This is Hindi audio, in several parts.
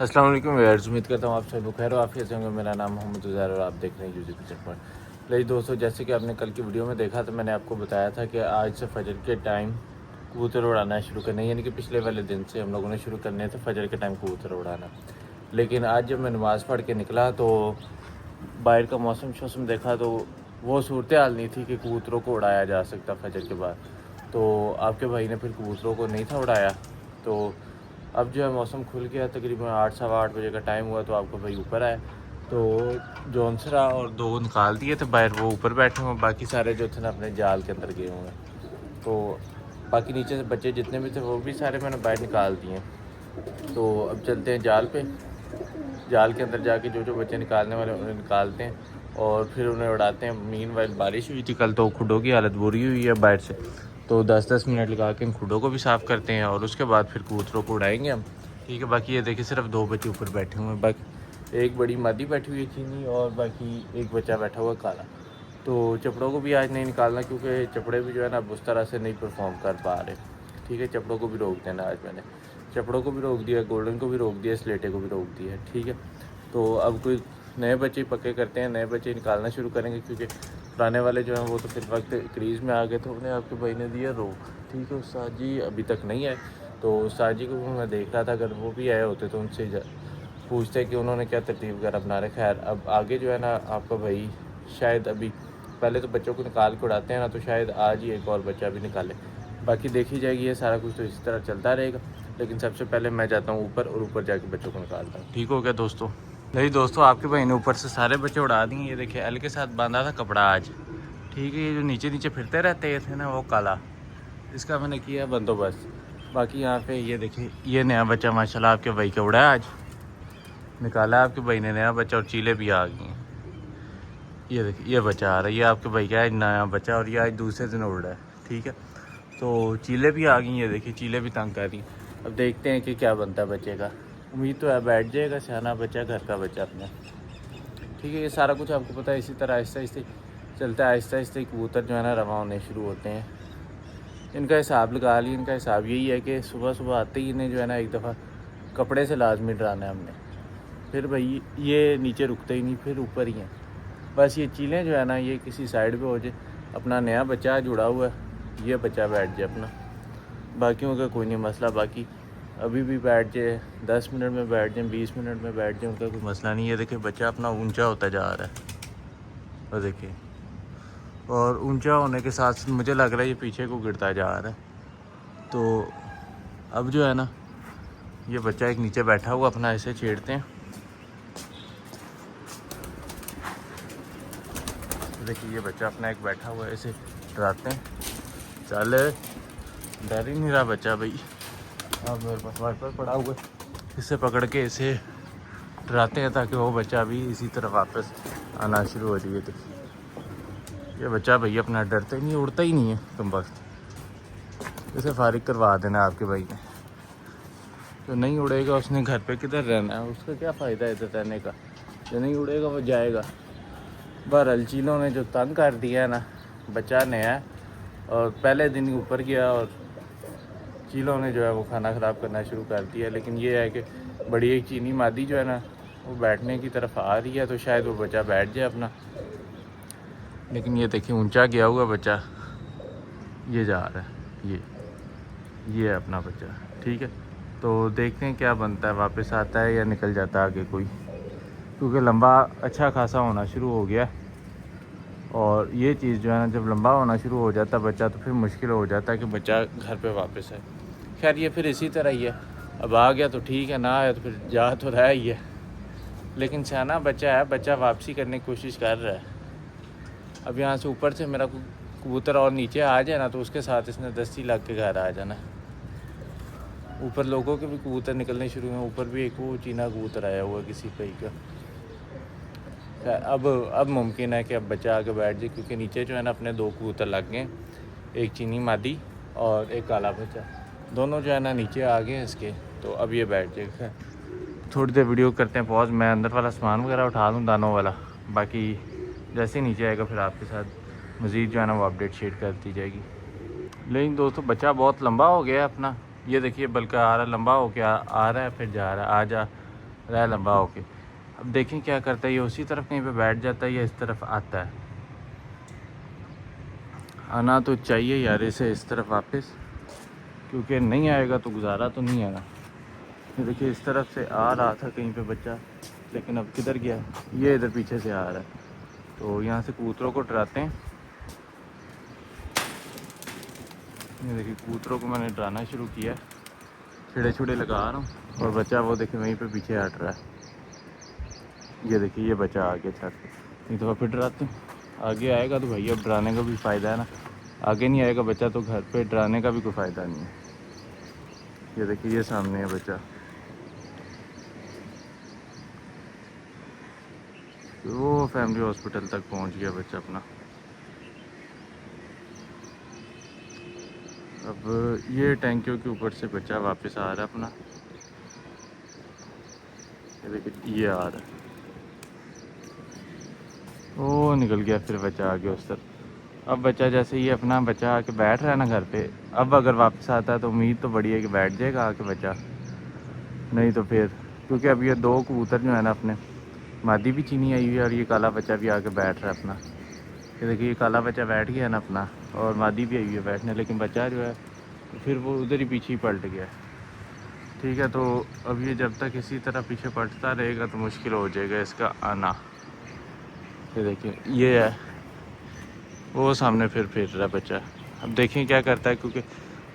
अस्सलाम वालेकुम व्यूअर्स, उम्मीद करता हूँ आप सब खैर आफियत से होंगे। मेरा नाम मोहम्मद उज़ैर और आप देख रहे हैं यूजी किचन पॉइंट। लेकिन दोस्तों, जैसे कि आपने कल की वीडियो में देखा तो मैंने आपको बताया था कि आज से फजर के टाइम कबूतर उड़ाना शुरू करना, यानी कि पिछले वाले दिन से हम लोगों ने शुरू करने थे फजर के टाइम कबूतर उड़ाना। लेकिन आज जब मैं नमाज़ पढ़ के निकला तो बाहर का मौसम शौसम देखा तो वो सूरत हाल नहीं थी कि कबूतरों को उड़ाया जा सकता फजर के बाद। तो आपके भाई ने फिर कबूतरों को नहीं था उड़ाया। तो अब जो है मौसम खुल गया, तकरीबन 8 सवा 8 बजे का टाइम हुआ तो आपका भाई ऊपर आए तो जौनसरा और 2 निकाल दिए थे बाहर, वो ऊपर बैठे हुए, बाकी सारे जो थे ना अपने जाल के अंदर गए हुए हैं। तो बाकी नीचे से बच्चे जितने भी थे वो भी सारे मैंने बाहर निकाल दिए। तो अब चलते हैं जाल पे, जाल के अंदर जाके जो जो बच्चे निकालने वाले उन्हें निकालते हैं और फिर उन्हें उड़ाते हैं। मीनवाइल बारिश हुई थी कल तो खुडों की हालत बुरी हुई है बाहर से, तो 10-10 मिनट लगा के इन खुडों को भी साफ़ करते हैं और उसके बाद फिर कबूतरों को उड़ाएंगे हम। ठीक है, बाकी ये देखिए सिर्फ 2 बच्चे ऊपर बैठे हुए हैं, बाकी एक बड़ी मादी बैठी हुई है चीनी और बाकी एक बच्चा बैठा हुआ काला। तो चपड़ों को भी आज नहीं निकालना क्योंकि चपड़े भी जो है ना उस तरह से नहीं परफॉर्म कर पा रहे। ठीक है, चपड़ों को भी रोक देना आज मैंने, चपड़ों को भी रोक दिया, गोल्डन को भी रोक दिया, स्लेटे को भी रोक दिया। ठीक है, तो अब कोई नए बच्चे पक्के करते हैं, नए बच्चे निकालना शुरू करेंगे क्योंकि पुराने वाले जो हैं वो तो फिर वक्त क्रीज़ में आ गए। तो उन्हें आपके भाई ने दिया रोक। ठीक है, उस्ताद जी अभी तक नहीं आए, तो उस्ताद जी को मैं देख रहा था, अगर वो भी आए होते तो उनसे पूछते कि उन्होंने क्या तरतीब वगैरह बना रहे। खैर अब आगे जो है ना आपका भाई शायद अभी पहले तो बच्चों को निकाल के उड़ाते हैं ना, तो शायद आज ही एक और बच्चा भी निकाले, बाकी देखी जाएगी। ये सारा कुछ तो इसी तरह चलता रहेगा, लेकिन सबसे पहले मैं जाता हूँ ऊपर और ऊपर जाके बच्चों को निकालता हूँ। ठीक हो गया दोस्तों? नहीं दोस्तों, आपके भाई ने ऊपर से सारे बच्चे उड़ा दिए। ये देखिए एल के साथ बांधा था कपड़ा आज। ठीक है, ये जो नीचे नीचे फिरते रहते थे ना वो काला, इसका मैंने किया बंदोबस्त। बाकी यहाँ पे ये देखिए ये नया बच्चा माशाल्लाह आपके भाई का उड़ा है आज, निकाला आपके भाई ने नया बच्चा और चीले भी आ गई हैं। ये देखिए ये बच्चा आ रहा है, ये आपके भाई का है नया बच्चा और ये आज दूसरे दिन उड़ रहा है। ठीक है, तो चीले भी आ गई, ये देखिए चीले भी तंग कर रही हैं। अब देखते हैं कि क्या बनता है बच्चे का। उम्मीद तो है बैठ जाएगा, सियाना बच्चा, घर का बच्चा अपना। ठीक है, ये सारा कुछ आपको पता है, इसी तरह आहिस्ता आहिस्ता चलता है। आहिस्ता आहिस्ता कबूतर जो है ना रवा होने शुरू होते हैं। इनका हिसाब लगा लिया, इनका हिसाब यही है कि सुबह सुबह आते ही इन्हें जो है ना एक दफ़ा कपड़े से लाजमी डराना है हमने। फिर भाई ये नीचे रुकते ही नहीं, फिर ऊपर ही हैं। बस ये चीलें जो है ना ये किसी साइड पे हो जाए, अपना नया बच्चा जुड़ा हुआ है, ये बच्चा बैठ जाए अपना, बाकियों का कोई नहीं मसला। बाकी अभी भी बैठ जाए, 10 मिनट में बैठ जाए, 20 मिनट में बैठ जाए, उनका कोई मसला नहीं है। देखिए बच्चा अपना ऊंचा होता जा रहा है और देखिए, और ऊंचा होने के साथ मुझे लग रहा है ये पीछे को गिरता जा रहा है। तो अब जो है ना ये बच्चा एक नीचे बैठा हुआ अपना ऐसे छेड़ते हैं। देखिए ये बच्चा अपना एक बैठा हुआ है, ऐसे डराते हैं। चल डर ही नहीं रहा बच्चा भाई, अब मेरे पास वाइपर पड़ा हुआ है, इसे पकड़ के इसे डराते हैं ताकि वो बच्चा भी इसी तरह वापस आना शुरू हो जाए। तो ये बच्चा भाई अपना डरता ही नहीं, उड़ता ही नहीं है कम वक्त, इसे फारिग करवा देना आपके भाई ने। तो नहीं उड़ेगा उसने घर पे किधर रहना है, उसका क्या फ़ायदा है इधर रहने का, जो नहीं उड़ेगा वो जाएगा। बहरहाल चीलों ने जो तंग कर दिया है ना, बच्चा नया है और पहले दिन ही ऊपर गया और चीलों ने जो है वो खाना ख़राब करना शुरू कर दिया। लेकिन ये है कि बड़ी एक चीनी मादी जो है ना वो बैठने की तरफ आ रही है, तो शायद वो बच्चा बैठ जाए अपना। लेकिन ये देखिए ऊंचा गया हुआ बच्चा ये जा रहा है, ये है अपना बच्चा। ठीक है, तो देखते हैं क्या बनता है, वापस आता है या निकल जाता है आगे कोई, क्योंकि लंबा अच्छा खासा होना शुरू हो गया। और ये चीज़ जो है ना जब लंबा होना शुरू हो जाता है बच्चा, तो फिर मुश्किल हो जाता है कि बच्चा घर पे वापस आए। खैर ये फिर इसी तरह ही है, अब आ गया तो ठीक है, ना आया तो फिर जा तो रहा ही है। लेकिन सियाना बच्चा है, बच्चा वापसी करने की कोशिश कर रहा है। अब यहाँ से ऊपर से मेरा कबूतर और नीचे आ जाए ना तो उसके साथ इसने 10 लाख के घर आ जाना। ऊपर लोगों के भी कबूतर निकलने शुरू हुए, ऊपर भी एक वो चीना कबूतर आया हुआ किसी कहीं का। अब मुमकिन है कि अब बच्चा आके बैठ जाए, क्योंकि नीचे जो है ना अपने 2 कबूतर लग गए, एक चीनी मादी और एक काला बच्चा, दोनों जो है ना नीचे आ गए इसके। तो अब ये बैठ जाएगा। थोड़ी देर वीडियो करते हैं पॉज, मैं अंदर वाला सामान वगैरह उठा लूँ दानों वाला, बाकी जैसे ही नीचे आएगा फिर आपके साथ मज़ीद जो है ना वो अपडेट शेयर करती जाएगी। लेकिन दोस्तों बच्चा बहुत लंबा हो गया है अपना, ये देखिए बल्कि आ रहा है, लंबा हो गया आ रहा है, फिर जा रहा है, आ जा रहा लंबा होके। अब देखें क्या करता है, ये उसी तरफ कहीं पे बैठ जाता है या इस तरफ आता है। आना तो चाहिए यार इसे इस तरफ वापस, क्योंकि नहीं आएगा तो गुजारा तो नहीं है ना। ये देखिए इस तरफ से आ रहा था कहीं पे बच्चा, लेकिन अब किधर गया, ये इधर पीछे से आ रहा है। तो यहाँ से कबूतरों को डराते हैं। ये देखिए कबूतरों को मैंने डराना शुरू किया, छिड़े छुड़े लगा रहा हूँ, और बच्चा वो देखिए वहीं पे पीछे हट रहा है। ये देखिए ये बच्चा आ गया छत पे, नहीं तो फिर डराते हैं। आगे आएगा तो भैया डराने का भी फ़ायदा है ना, आगे नहीं आएगा बच्चा तो घर पे डराने का भी कोई फ़ायदा नहीं है। ये देखिए ये सामने है बच्चा, वो फैमिली हॉस्पिटल तक पहुंच गया बच्चा अपना। अब ये टैंकियों के ऊपर से बच्चा वापस आ रहा है अपना। ये देखिए ये आ रहा है, वो निकल गया, फिर बच्चा आ गया उस तरफ। अब बच्चा जैसे ये अपना बच्चा आके बैठ रहा है ना घर पे, अब अगर वापस आता है तो उम्मीद तो बड़ी है कि बैठ जाएगा आके बच्चा, नहीं तो फिर, क्योंकि अब ये दो कबूतर जो है ना अपने, मादी भी चीनी आई हुई है और ये काला बच्चा भी आके बैठ रहा है अपना। ये देखिए ये काला बच्चा बैठ गया है ना अपना, और मादी भी आई हुई है बैठने, लेकिन बच्चा जो है फिर वो उधर ही पीछे ही पलट गया। ठीक है, तो अब ये जब तक इसी तरह पीछे पलटता रहेगा तो मुश्किल हो जाएगा इसका आना। ये देखिए ये है, वो सामने फिर रहा है बच्चा। अब देखें क्या करता है, क्योंकि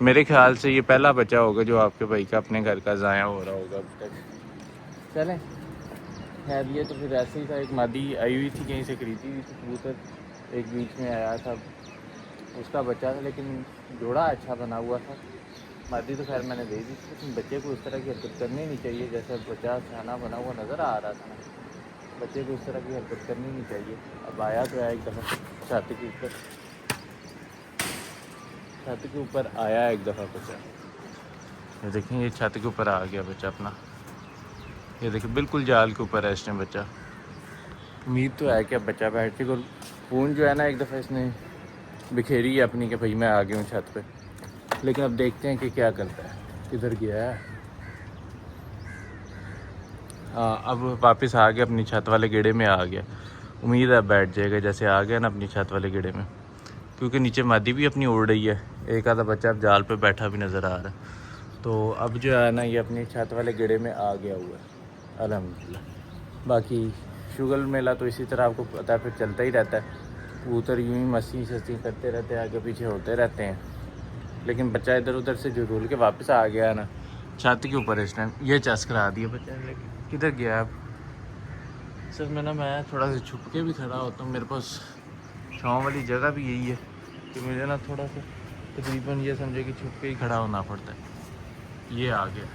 मेरे ख्याल से ये पहला बच्चा होगा जो आपके भाई का अपने घर का ज़ाया हो रहा होगा अभी तक। चलें खैर, ये तो फिर ऐसे ही था, एक मादी आई हुई थी कहीं से खरीदी हुई थी कबूतर, एक बीच में आया था, उसका बच्चा था, लेकिन जोड़ा अच्छा बना हुआ था। मादी तो खैर मैंने दे दी थी, लेकिन बच्चे को इस तरह की हरकत करनी नहीं चाहिए, जैसे बच्चा खाना बना हुआ नज़र आ रहा था ना, बच्चे को इस तरह की हरकत करनी नहीं चाहिए। अब आया तो है एक दफ़ा छत के ऊपर, छत के ऊपर आया एक दफ़ा बच्चा। ये देखें ये छत के ऊपर आ गया बच्चा अपना, ये देखिए बिल्कुल जाल के ऊपर है इस टाइम बच्चा। उम्मीद तो है कि अब बच्चा बैठ के, फ़ोन जो है ना एक दफ़ा इसने बिखेरी है अपनी कि भाई मैं आ गया हूँ छत पे, लेकिन अब देखते हैं कि क्या करता है, किधर गया है। हाँ अब वापस आ गया अपनी छत वाले गेड़े में आ गया, उम्मीद है बैठ जाएगा, जैसे आ गया ना अपनी छत वाले गेड़े में, क्योंकि नीचे मादी भी अपनी उड़ रही है, एक आधा बच्चा अब जाल पे बैठा भी नज़र आ रहा है। तो अब जो है ना ये अपनी छत वाले गेड़े में आ गया हुआ है अल्हम्दुलिल्लाह। बाकी शुगर मेला तो इसी तरह आपको पता है फिर चलता ही रहता है, कबूतर यूँ ही मस्ती शस्ती करते रहते हैं, आगे पीछे होते रहते हैं। लेकिन बच्चा इधर उधर से झूल के वापस आ गया है ना छत के ऊपर इस टाइम, ये चस करा दिया बच्चा ने, लेकिन किधर गया अब। सर मैं थोड़ा सा छुप के भी खड़ा होता हूँ, मेरे पास छाँव वाली जगह भी यही है कि मुझे ना थोड़ा सा तकरीबन ये समझे कि छुप के ही खड़ा होना पड़ता है। ये आ गया,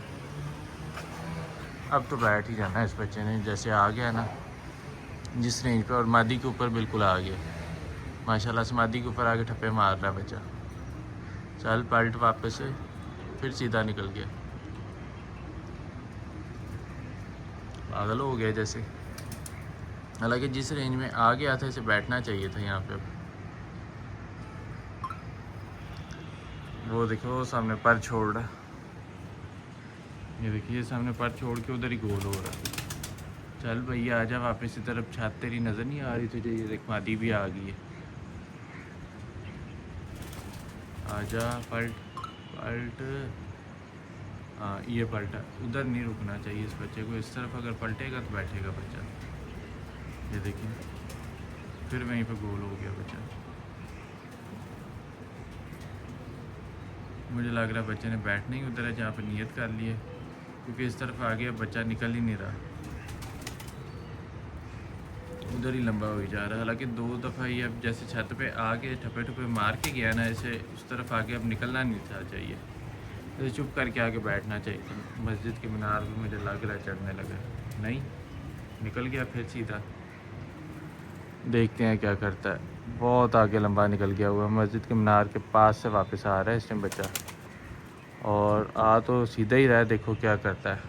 अब तो बैठ ही जाना है इस बच्चे ने, जैसे आ गया ना जिस रेंज पे, और मादी के ऊपर बिल्कुल आ गया माशाल्लाह से, मादी के ऊपर आके ठप्पे मार रहा है बच्चा। चल पलट वापस से, फिर सीधा निकल गया, पागल हो गया जैसे। हालांकि जिस रेंज में आ गया था इसे बैठना चाहिए था यहाँ पे। वो देखो वो सामने पर छोड़ रहा है, ये देखिए सामने पर छोड़ के उधर ही गोल हो रहा है। चल भैया आजा वापस की तरफ, छत तेरी नज़र नहीं आ रही तुझे, ये देख मादी भी आ गई है, आजा पलट पलट। हाँ ये पलटा, उधर नहीं रुकना चाहिए इस बच्चे को, इस तरफ अगर पलटेगा तो बैठेगा बच्चा। ये देखिए फिर वहीं पे गोल हो गया बच्चा। मुझे लग रहा है बच्चे ने बैठना ही उधर है जहाँ पर नियत कर ली है, क्योंकि इस तरफ आ गया बच्चा, निकल ही नहीं रहा, उधर ही लंबा हो जा रहा है। हालांकि दो दफ़ा ये अब जैसे छत पे आके ठप्पे ठप्पे मार के गया ना, ऐसे उस तरफ आके अब निकलना नहीं था चाहिए, तो चुप करके आके बैठना चाहिए। मस्जिद के मीनार भी मुझे लग रहा है चढ़ने लगा, नहीं निकल गया फिर सीधा। देखते हैं क्या करता है, बहुत आगे लंबा निकल गया हुआ, मस्जिद के मीनार के पास से वापस आ रहा है इस टाइम बच्चा, और आ तो सीधा ही रहा है, देखो क्या करता है।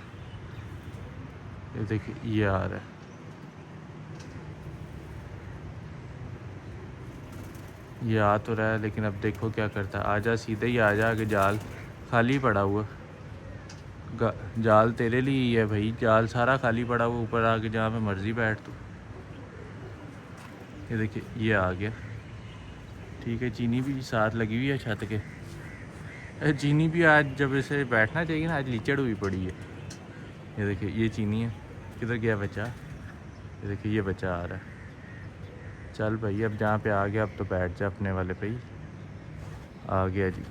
ये देखिए ये आ रहा है, ये आ तो रहा है, लेकिन अब देखो क्या करता है। आजा सीधा ही आजा, आगे जाल खाली पड़ा हुआ, जाल तेरे लिए ही है भाई, जाल सारा खाली पड़ा हुआ ऊपर आके जहाँ पे मर्जी बैठ तू। ये देखिए ये आ गया, ठीक है। चीनी भी साथ लगी हुई है छत के। चीनी भी आज जब इसे बैठना चाहिए ना, आज लीचड़ हुई पड़ी है। ये देखिए ये चीनी है, किधर गया बच्चा? ये देखिए ये बच्चा आ रहा है। चल भाई अब जहाँ पे आ गया अब तो बैठ जा अपने वाले पे ही। आ गया जी।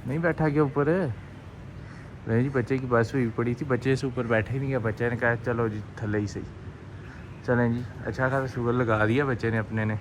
नहीं बैठा गया ऊपर? नहीं जी, बच्चे की बस हुई पड़ी थी, बच्चे से ऊपर बैठे ही नहीं गया। बच्चे ने कहा चलो जी थले ही सही। चलें जी, अच्छा खासा शुगर लगा दिया बच्चे ने अपने ने,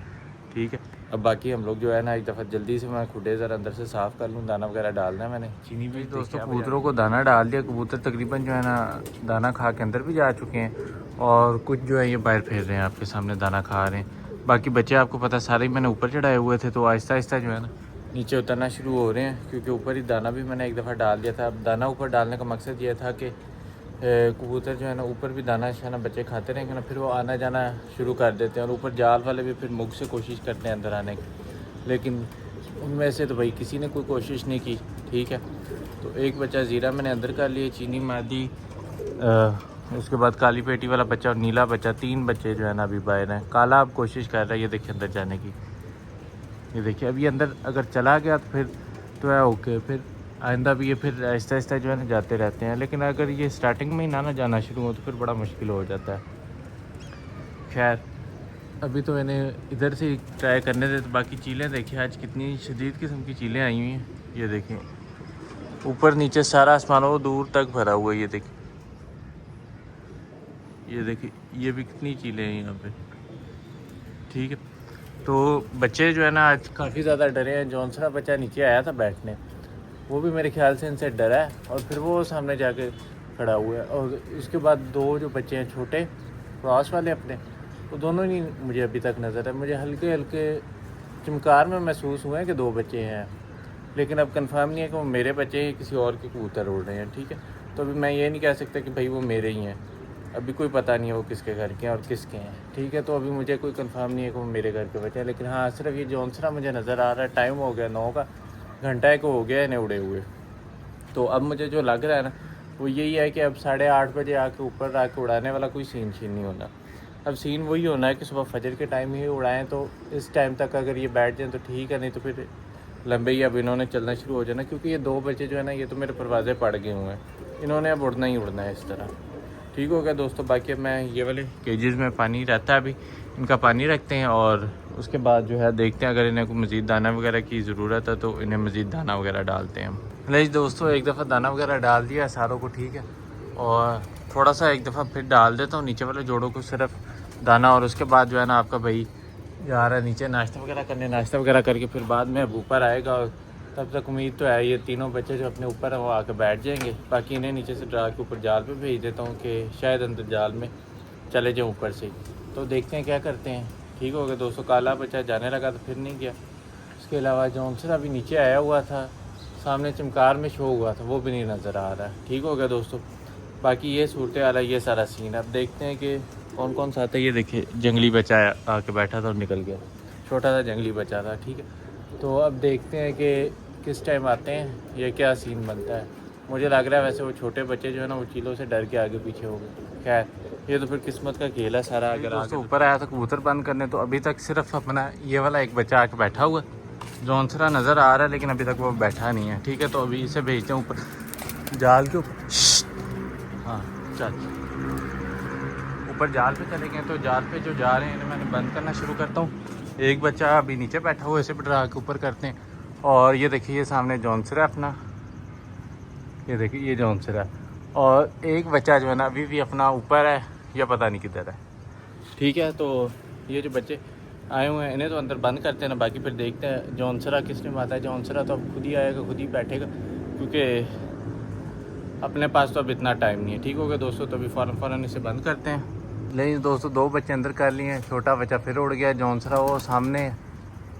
ठीक है। अब बाकी हम लोग जो है ना एक दफ़ा जल्दी से मैं खुडे ज़रा अंदर से साफ़ कर लूँ, दाना वगैरह डालना है मैंने। चीनी भी दोस्तों कबूतरों को दाना डाल दिया। कबूतर तकरीबन जो है ना दाना खा के अंदर भी जा चुके हैं और कुछ जो है ये बाहर फेर रहे हैं, आपके सामने दाना खा रहे हैं। बाकी बच्चे आपको पता सारे ही मैंने ऊपर चढ़ाए हुए थे, तो आहिस्ता आहिस्ता जो है ना नीचे उतरना शुरू हो रहे हैं, क्योंकि ऊपर ही दाना भी मैंने एक दफ़ा डाल दिया था। अब दाना ऊपर डालने का मकसद ये था कि कबूतर जो है ना ऊपर भी दाना शाना बच्चे खाते रहेंगे ना, फिर वो आना जाना शुरू कर देते हैं। और ऊपर जाल वाले भी फिर मुख से कोशिश करते हैं अंदर आने की, लेकिन उनमें से तो भाई किसी ने कोई कोशिश नहीं की, ठीक है। तो एक बच्चा ज़ीरा मैंने अंदर कर लिए, चीनी मादी, उसके बाद काली पेटी वाला बच्चा और नीला बच्चा, 3 बच्चे जो है ना अभी बाहर हैं। काला अब कोशिश कर रहा है, ये देखिए अंदर जाने की। ये देखिए अभी अंदर अगर चला गया तो फिर तो है ओके, फिर आइंदा भी ये फिर आहिस्ता आहिस्ता जो है ना जाते रहते हैं। लेकिन अगर ये स्टार्टिंग में ही ना जाना शुरू हो तो फिर बड़ा मुश्किल हो जाता है। खैर अभी तो मैंने इधर से ट्राई करने दे। तो बाकी चीलें देखिए आज कितनी शदीद किस्म की चीलें आई हुई हैं। ये देखें ऊपर नीचे सारा आसमान वो दूर तक भरा हुआ है। ये देखिए ये भी कितनी चीलें हैं यहाँ पे, ठीक है। तो बच्चे जो है ना आज काफ़ी ज़्यादा डरे हैं। जौनसरा बच्चा नीचे आया था बैठने, वो भी मेरे ख्याल से इनसे डरा है और फिर वो सामने जाके खड़ा हुआ है। और इसके बाद 2 जो बच्चे हैं छोटे क्रॉस वाले अपने, वो दोनों ही मुझे अभी तक नज़र है। मुझे हल्के हल्के चमकार में महसूस हुए हैं कि 2 बच्चे हैं, लेकिन अब कंफर्म नहीं है कि वो मेरे बच्चे हैं किसी और के कबूतर उड़ रहे हैं, ठीक है। तो अभी मैं ये नहीं कह सकता कि भाई वो मेरे ही हैं, अभी कोई पता नहीं है वो किसके घर के हैं और किसके हैं, ठीक है। तो अभी मुझे कोई कंफर्म नहीं है कि वो मेरे घर के बच्चे हैं। लेकिन हाँ सिर्फ ये जौनसरा मुझे नज़र आ रहा है। टाइम हो गया 9 का, घंटा एक हो गया इन्हें उड़े हुए। तो अब मुझे जो लग रहा है ना वो यही है कि अब 8:30 बजे आके ऊपर आके उड़ाने वाला कोई सीन नहीं होना। अब सीन वही होना है कि सुबह फजर के टाइम ही उड़ाएं। तो इस टाइम तक अगर ये बैठ जाएँ तो ठीक है, नहीं तो फिर लंबे ही अब इन्होंने चलना शुरू हो जाना। क्योंकि ये 2 बच्चे जो है ना ये तो मेरे परवाज़े पड़ गए हुए हैं, इन्होंने अब उड़ना ही उड़ना है इस तरह, ठीक हो गया दोस्तों। बाकी अब मैं ये वाले केजेस में पानी रहता है, अभी इनका पानी रखते हैं और उसके बाद जो है देखते हैं अगर इन्हें कोई मज़ीद दाना वगैरह की ज़रूरत है तो इन्हें मज़ीद दाना वगैरह डालते हैं हम। नहीं दोस्तों एक दफ़ा दाना वगैरह डाल दिया है सारों को, ठीक है। और थोड़ा सा एक दफ़ा फिर डाल देता हूँ नीचे वाले जोड़ों को सिर्फ दाना। और उसके बाद जो है ना आपका भाई जा रहा है नीचे नाश्ता वगैरह करने। नाश्ता वगैरह करके फिर बाद में अब ऊपर आएगा और तब तक उम्मीद तो है ये तीनों बच्चे जो अपने ऊपर है वो आके बैठ जाएंगे। बाकी इन्हें नीचे से डरा के ऊपर जाल पे भेज देता हूँ कि शायद अंदर जाल में चले जाएँ ऊपर से। तो देखते हैं क्या करते हैं, ठीक हो गया दोस्तों। काला बच्चा जाने लगा तो फिर नहीं गया। उसके अलावा जौनसरा अभी नीचे आया हुआ था, सामने चमकार में शो हुआ था, वो भी नहीं नज़र आ रहा है, ठीक हो गया दोस्तों। बाकी ये सूरत हाल है, ये सारा सीन। अब देखते हैं कि कौन कौन सा आता है। ये देखिए जंगली बच्चा आके बैठा था और निकल गया, छोटा सा जंगली बच्चा था, ठीक है। तो अब देखते हैं कि किस टाइम आते हैं, ये क्या सीन बनता है। मुझे लग रहा है वैसे वो छोटे बच्चे जो है ना वो चीलों से डर के आगे पीछे हो गए। खैर ये तो फिर किस्मत का खेल है सारा। अगर आगे ऊपर आया था कबूतर बंद करने तो अभी तक सिर्फ अपना ये वाला एक बच्चा आके बैठा हुआ है। जौनसरा नज़र आ रहा है लेकिन अभी तक वो बैठा नहीं है, ठीक है। तो अभी इसे भेजते हैं ऊपर जाल के ऊपर। हाँ चल ऊपर जाल पे चले गए, तो जाल पे जो जा रहे हैं इन्हें मैंने बंद करना शुरू करता हूँ। एक बच्चा अभी नीचे बैठा हुआ है, इसे डरा के ऊपर करते हैं। और ये देखिए ये सामने जौनसरा अपना, ये देखिए ये जौनसरा। और एक बच्चा जो है ना अभी भी अपना ऊपर है या पता नहीं किधर है, ठीक है। तो ये जो बच्चे आए हुए हैं इन्हें तो अंदर बंद करते हैं ना, बाकी फिर देखते हैं जौनसरा किस टाइम आता है। जौनसरा तो अब खुद ही आएगा, खुद ही बैठेगा, क्योंकि अपने पास तो अब इतना टाइम नहीं है, ठीक हो गया दोस्तों। तो अभी फ़ौरन इसे बंद करते हैं। नहीं दोस्तों 2 बच्चे अंदर कर लिए हैं, छोटा बच्चा फिर उड़ गया, जौनसरा वो सामने है।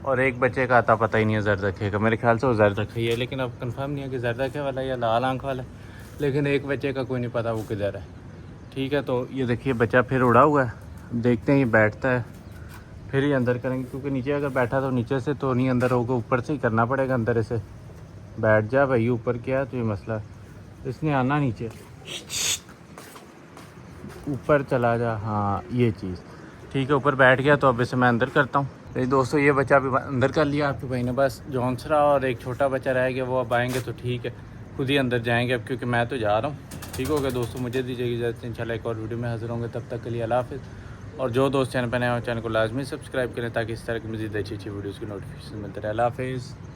और एक बच्चे का आता पता ही नहीं है जर्द रखेगा, मेरे ख्याल से वो जर्द रखे है, लेकिन अब कंफर्म नहीं है कि जर्द रखे वाला या लाल आंख वाला। लेकिन एक बच्चे का कोई नहीं पता वो किधर है, ठीक है। तो ये देखिए बच्चा फिर उड़ा हुआ है, देखते हैं ये बैठता है फिर ही अंदर करेंगे, क्योंकि नीचे अगर बैठा तो नीचे से तो नहीं अंदर होगा, ऊपर से ही करना पड़ेगा अंदर से। बैठ जा भाई ऊपर, क्या तो ये मसला, इसने आना नीचे, ऊपर चला जा। हाँ ये चीज़ ठीक है, ऊपर बैठ गया तो अब इसे मैं अंदर करता हूँ। तो दोस्तों ये बच्चा अभी अंदर कर लिया आपके भाई ने, बस जॉन्सरा और एक छोटा बच्चा रह गया, वो अब आएंगे तो ठीक है, खुद ही अंदर जाएंगे अब, क्योंकि मैं तो जा रहा हूँ। ठीक हो गया दोस्तों, मुझे दीजिए इजाज़त, इंशाल्लाह एक और वीडियो में हाजिर होंगे, तब तक के लिए अल्लाह हाफ़िज़। और जो दोस्त चैनल पर नए हो चैनल को लाजमी सब्सक्राइब करें, ताकि इस तरह की मज़ीद अच्छी वीडियोज़ की नोटिफिकेशन मिलते रहे। अल्लाह हाफ़िज़।